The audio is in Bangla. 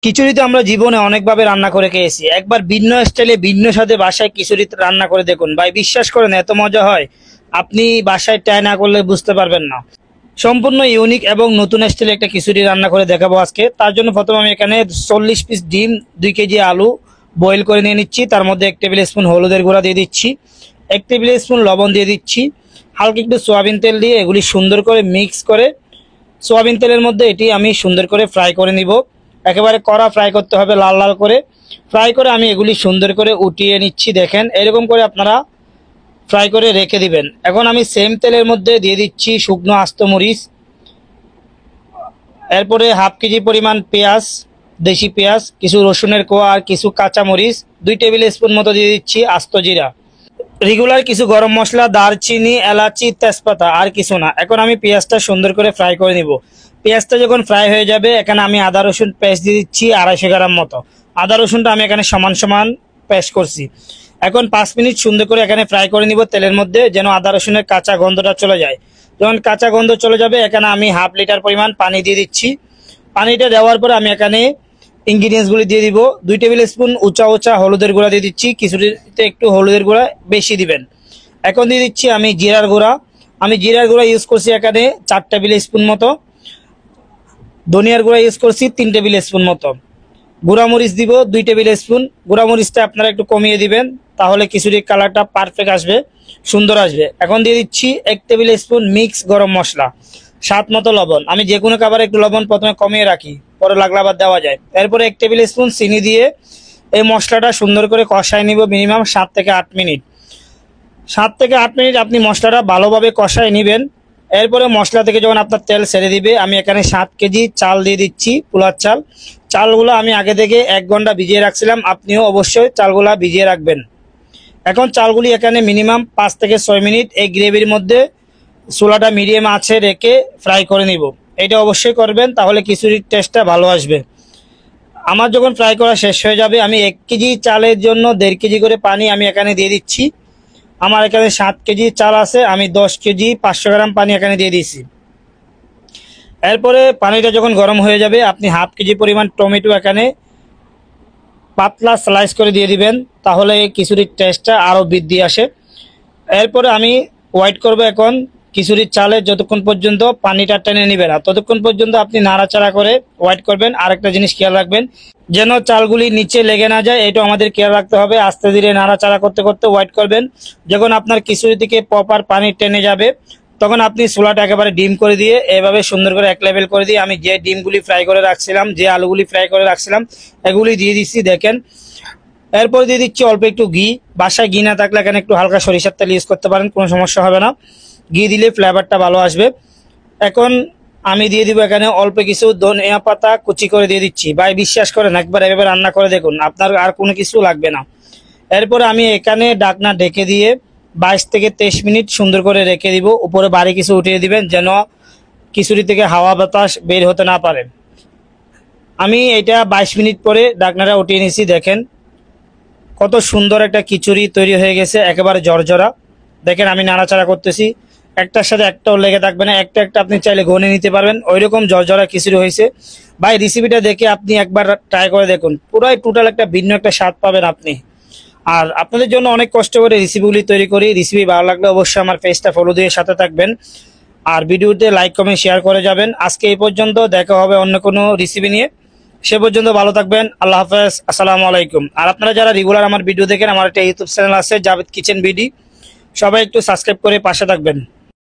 খিচুড়ি তো আমরা জীবনে অনেকভাবে রান্না করে খেয়েছি। একবার ভিন্ন স্টাইলে ভিন্ন স্বাদে বাসায় খিচুড়ি রান্না করে দেখুন ভাই, বিশ্বাস করেন এত মজা হয় আপনি বাসায় ট্রাই না করলে বুঝতে পারবেন না। সম্পূর্ণ ইউনিক এবং নতুন স্টাইলে একটা খিচুড়ি রান্না করে দেখাবো আজকে। তার জন্য প্রথমে আমি এখানে 40 পিস ডিম, 2 কেজি আলু বয়েল করে নিয়ে নিচ্ছি। তার মধ্যে 1 টেবিল স্পুন হলুদের গুঁড়া দিয়ে দিচ্ছি, 1 টেবিল স্পুন লবণ দিয়ে দিচ্ছি, হালকা একটু সোয়াবিন তেল দিয়ে এগুলি সুন্দর করে মিক্স করে সোয়াবিন তেলের মধ্যে এটি আমি সুন্দর করে ফ্রাই করে নিব। একেবারে কড়া ফ্রাই করতে হবে, লাল লাল করে ফ্রাই করে আমি এগুলি সুন্দর করে উঠিয়ে নিচ্ছি। দেখেন এরকম করে আপনারা ফ্রাই করে রেখে দিবেন। এখন আমি সেম তেলের মধ্যে দিয়ে দিচ্ছি শুকনো আস্ত মরিচ, এরপরে হাফ কেজি পরিমাণ পেঁয়াজ, দেশি পেঁয়াজ, কিছু রসুনের কোয়া আর কিছু কাঁচা মরিচ, 2 টেবিল স্পুন মতো দিয়ে দিচ্ছি আস্ত জিরা, রেগুলার কিছু গরম মশলা, দারচিনি, এলাচি, তেজপাতা, আর কিছু না। এখন আমি পেঁয়াজটা সুন্দর করে ফ্রাই করে নিব। পেঁয়াজটা যখন ফ্রাই হয়ে যাবে এখানে আমি আদা রসুন পেস্ট দিয়ে দিচ্ছি 250 গ্রাম মতো। আদা রসুনটা আমি এখানে সমান সমান পেস্ট করছি। এখন 5 মিনিট সুন্দর করে এখানে ফ্রাই করে নিব তেলের মধ্যে, যেন আদা রসুনের কাঁচা গন্ধটা চলে যায়। যখন কাঁচা গন্ধ চলে যাবে এখানে আমি হাফ লিটার পরিমাণ পানি দিয়ে দিচ্ছি। পানিটা দেওয়ার পরে আমি এখানে ইনগ্রিডিয়েন্টসগুলি দিয়ে দিব। 2 টেবিল স্পুন উঁচা উঁচা হলুদের গুঁড়া দিয়ে দিচ্ছি, কিছুটিতে একটু হলুদের গুঁড়া বেশি দিবেন। এখন দিয়ে দিচ্ছি আমি জিরার গুঁড়া। আমি জিরার গুঁড়া ইউজ করছি এখানে 4 টেবিল স্পুন মতো। ধনিয়ার গুঁড়া ইউজ করছি 3 টেবিল স্পুন মতো। গুঁড়ামরিচ দিব 2 টেবিল স্পুন। গুঁড়ামরিচটা আপনারা একটু কমিয়ে দিবেন, তাহলে খিচুড়ির কালারটা পারফেক্ট আসবে, সুন্দর আসবে। এখন দিয়ে দিচ্ছি 1 টেবিল স্পুন মিক্স গরম মশলা, স্বাদ মতো লবণ। আমি যে কোনো খাবারে একটু লবণ প্রথমে কমিয়ে রাখি, পরে লাগলে আবার দেওয়া যায়। এরপরে 1 টেবিল স্পুন চিনি দিয়ে এই মশলাটা সুন্দর করে কষায় নিব মিনিমাম 7 থেকে 8 মিনিট। 7 থেকে 8 মিনিট আপনি মশলাটা ভালোভাবে কষায় নেবেন। এরপরে মশলা থেকে যখন আপনার তেল ছেড়ে দিবে আমি এখানে 7 কেজি চাল দিয়ে দিচ্ছি, পোলার চাল। চালগুলো আমি আগে থেকে 1 ঘন্টা ভিজিয়ে রাখছিলাম, আপনিও অবশ্যই চালগুলা ভিজিয়ে রাখবেন। এখন চালগুলি এখানে মিনিমাম 5 থেকে 6 মিনিট এই গ্রেভির মধ্যে চুলাটা মিডিয়াম আঁচে রেখে ফ্রাই করে নিব। এটা অবশ্যই করবেন, তাহলে খিচুড়ির টেস্টটা ভালো আসবে। আমার যখন ফ্রাই করা শেষ হয়ে যাবে আমি 1 কেজি চালের জন্য 1.5 কেজি করে পানি আমি এখানে দিয়ে দিচ্ছি। আমার এখানে 7 কেজি চাল আছে, আমি 10 কেজি 500 গ্রাম পানি এখানে দিয়ে দিচ্ছি। এরপরে পানিটা যখন গরম হয়ে যাবে আপনি হাফ কেজি পরিমাণ টমেটো এখানে পাতলা স্লাইস করে দিয়ে দিবেন, তাহলে এই খিচুড়ির টেস্টটা আরও বৃদ্ধি আসে। এরপরে আমি ওয়েট করব এখন খিচুড়ির চালে যতক্ষণ পর্যন্ত পানিটা টেনে নিবে না ততক্ষণ পর্যন্ত আপনি নাড়াচাড়া করে ওয়েট করবেন। আরেকটা জিনিস খেয়াল রাখবেন যেন চালগুলি নিচে লেগে না যায়, এটা আমাদের খেয়াল রাখতে হবে। আস্তে ধীরে নাড়াচাড়া করতে করতে ওয়েট করবেন। যখন আপনার খিচুড়ি থেকে প্রপার পানি টেনে যাবে তখন আপনি চুলাটা একেবারে ডিম করে দিয়ে এভাবে সুন্দর করে এক লেভেল করে দিয়ে আমি যে ডিমগুলি ফ্রাই করে রাখছিলাম, যে আলুগুলি ফ্রাই করে রাখছিলাম এগুলি দিয়ে দিচ্ছি। দেখেন এরপর দিয়ে দিচ্ছি অল্প একটু ঘি। বাসায় ঘি না থাকলে এখানে একটু হালকা সরিষার তেল ইউজ করতে পারেন, কোনো সমস্যা হবে না। ঘি দিলে ফ্লেভারটা ভালো আসবে। এখন আমি দিয়ে দিব এখানে অল্প কিছু ধনিয়া পাতা কুচি করে দিয়ে দিচ্ছি। ভাই বিশ্বাস করেন একবার এভাবে রান্না করে দেখুন, আপনার আর কোনো কিছু লাগবে না। এরপরে আমি এখানে ঢাকনা ঢেকে দিয়ে 22 থেকে 23 মিনিট সুন্দর করে রেখে দিব। উপরে বাড়ি কিছু উঠিয়ে দিবেন যেন খিচুড়ি থেকে হাওয়া বাতাস বের হতে না পারে। আমি এটা 22 মিনিট পরে ঢাকনাটা উঠিয়ে নিয়েছি। দেখেন কত সুন্দর একটা খিচুড়ি তৈরি হয়ে গেছে, একেবারে ঝরঝরা। দেখেন আমি নাড়াচাড়া করতেছি, একটার সাথে একটাও লেগে থাকবে না, একটা একটা আপনি চাইলে গনে নিতে পারবেন, ওইরকম ঝরঝরা খিচুড়ি হয়েছে। ভাই রেসিপিটা দেখে আপনি একবার ট্রাই করে দেখুন, পুরাই টোটাল একটা ভিন্ন একটা স্বাদ পাবেন আপনি। আর আপনাদের জন্য অনেক কষ্ট করে রেসিপিগুলি তৈরি করি। রেসিপি ভালো লাগলে অবশ্যই আমার পেজটা ফলো দিয়ে সাথে থাকবেন, আর ভিডিওতে লাইক কমেন্ট শেয়ার করে যাবেন। আজকে এই পর্যন্ত, দেখা হবে অন্য কোনো রেসিপি নিয়ে। সে পর্যন্ত ভালো থাকবেন, আল্লাহ হাফেজ, আসসালামু আলাইকুম। আর আপনারা যারা রেগুলার আমার ভিডিও দেখেন, আমার একটা ইউটিউব চ্যানেল আছে জাভেদ কিচেন বিডি, সবাই একটু সাবস্ক্রাইব করে পাশে থাকবেন।